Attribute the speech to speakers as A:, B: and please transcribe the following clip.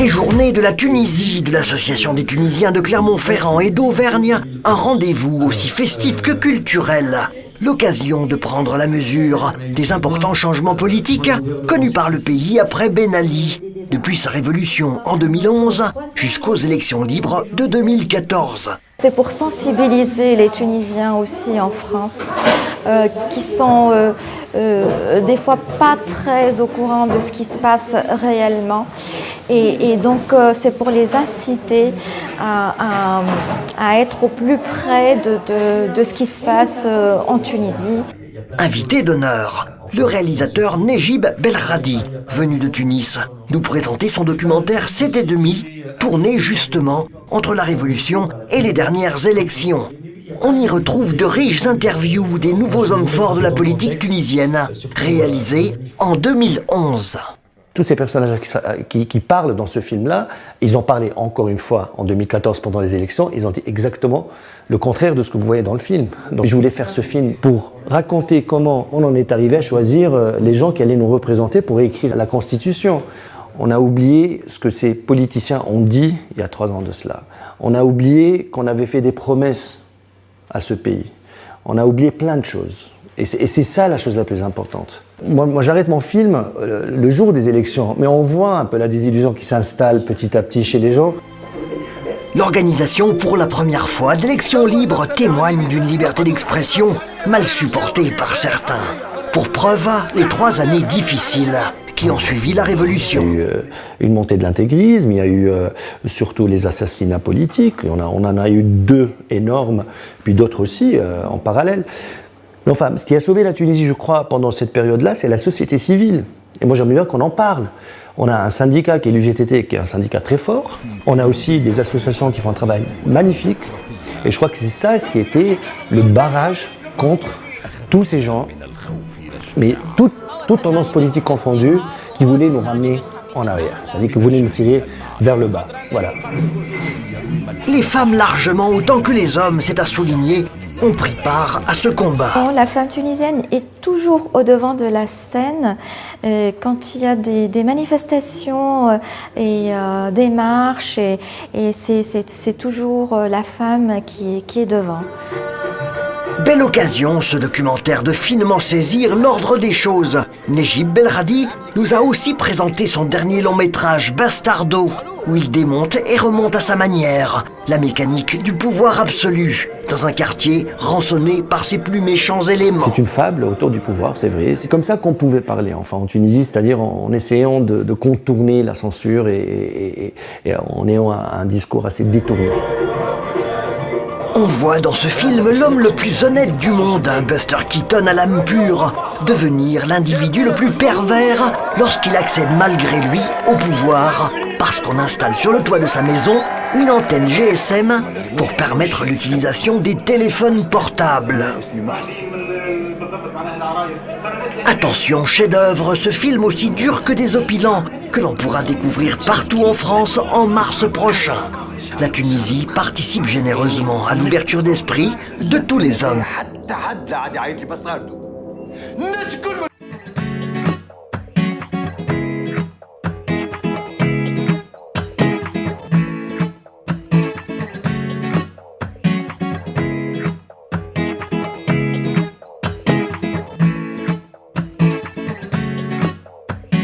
A: Les journées de la Tunisie, de l'Association des Tunisiens de Clermont-Ferrand et d'Auvergne, un rendez-vous aussi festif que culturel. L'occasion de prendre la mesure des importants changements politiques connus par le pays après Ben Ali, depuis sa révolution en 2011 jusqu'aux élections libres de 2014.
B: C'est pour sensibiliser les Tunisiens aussi en France, qui sont des fois pas très au courant de ce qui se passe réellement. Et donc c'est pour les inciter à être au plus près de ce qui se passe en Tunisie.
A: Invité d'honneur, le réalisateur Nejib Belkhadi, venu de Tunis, nous présenter son documentaire 7,5, tourné justement entre la Révolution et les dernières élections. On y retrouve de riches interviews des nouveaux hommes forts de la politique tunisienne, réalisées en 2011.
C: Tous ces personnages qui parlent dans ce film-là, ils ont parlé encore une fois en 2014 pendant les élections, ils ont dit exactement le contraire de ce que vous voyez dans le film. Donc je voulais faire ce film pour raconter comment on en est arrivé à choisir les gens qui allaient nous représenter pour écrire la Constitution. On a oublié ce que ces politiciens ont dit il y a 3 ans de cela. On a oublié qu'on avait fait des promesses à ce pays. On a oublié plein de choses. Et c'est ça la chose la plus importante. Moi j'arrête mon film le jour des élections, mais on voit un peu la désillusion qui s'installe petit à petit chez les gens.
A: L'organisation pour la première fois d'élections libres témoigne d'une liberté d'expression mal supportée par certains. Pour preuve, les 3 années difficiles qui ont suivi la Révolution.
C: Il y a eu une montée de l'intégrisme, il y a eu surtout les assassinats politiques, on en a eu 2 énormes, puis d'autres aussi en parallèle. Mais enfin, ce qui a sauvé la Tunisie, je crois, pendant cette période-là, c'est la société civile. Et moi, j'aimerais bien qu'on en parle. On a un syndicat qui est l'UGTT, qui est un syndicat très fort. On a aussi des associations qui font un travail magnifique. Et je crois que c'est ça ce qui a été le barrage contre tous ces gens, mais toute tendance politique confondue, qui voulaient nous ramener en arrière. C'est-à-dire qu'ils voulaient nous tirer vers le bas. Voilà.
A: Les femmes largement autant que les hommes, c'est à souligner, ont pris part à ce combat.
B: La femme tunisienne est toujours au devant de la scène quand il y a des manifestations et des marches, et c'est toujours la femme qui est devant.
A: Belle occasion, ce documentaire, de finement saisir l'ordre des choses. Nejib Belkhadi nous a aussi présenté son dernier long métrage, Bastardo, où il démonte et remonte à sa manière la mécanique du pouvoir absolu, dans un quartier rançonné par ses plus méchants éléments.
C: C'est une fable autour du pouvoir, c'est vrai. C'est comme ça qu'on pouvait parler, enfin, en Tunisie, c'est-à-dire en essayant de contourner la censure et en ayant un discours assez détourné.
A: On voit dans ce film l'homme le plus honnête du monde, un Buster Keaton à l'âme pure, devenir l'individu le plus pervers lorsqu'il accède malgré lui au pouvoir, parce qu'on installe sur le toit de sa maison une antenne GSM pour permettre l'utilisation des téléphones portables. Attention, chef-d'œuvre, ce film aussi dur que désopilant, que l'on pourra découvrir partout en France en mars prochain. La Tunisie participe généreusement à l'ouverture d'esprit de tous les hommes.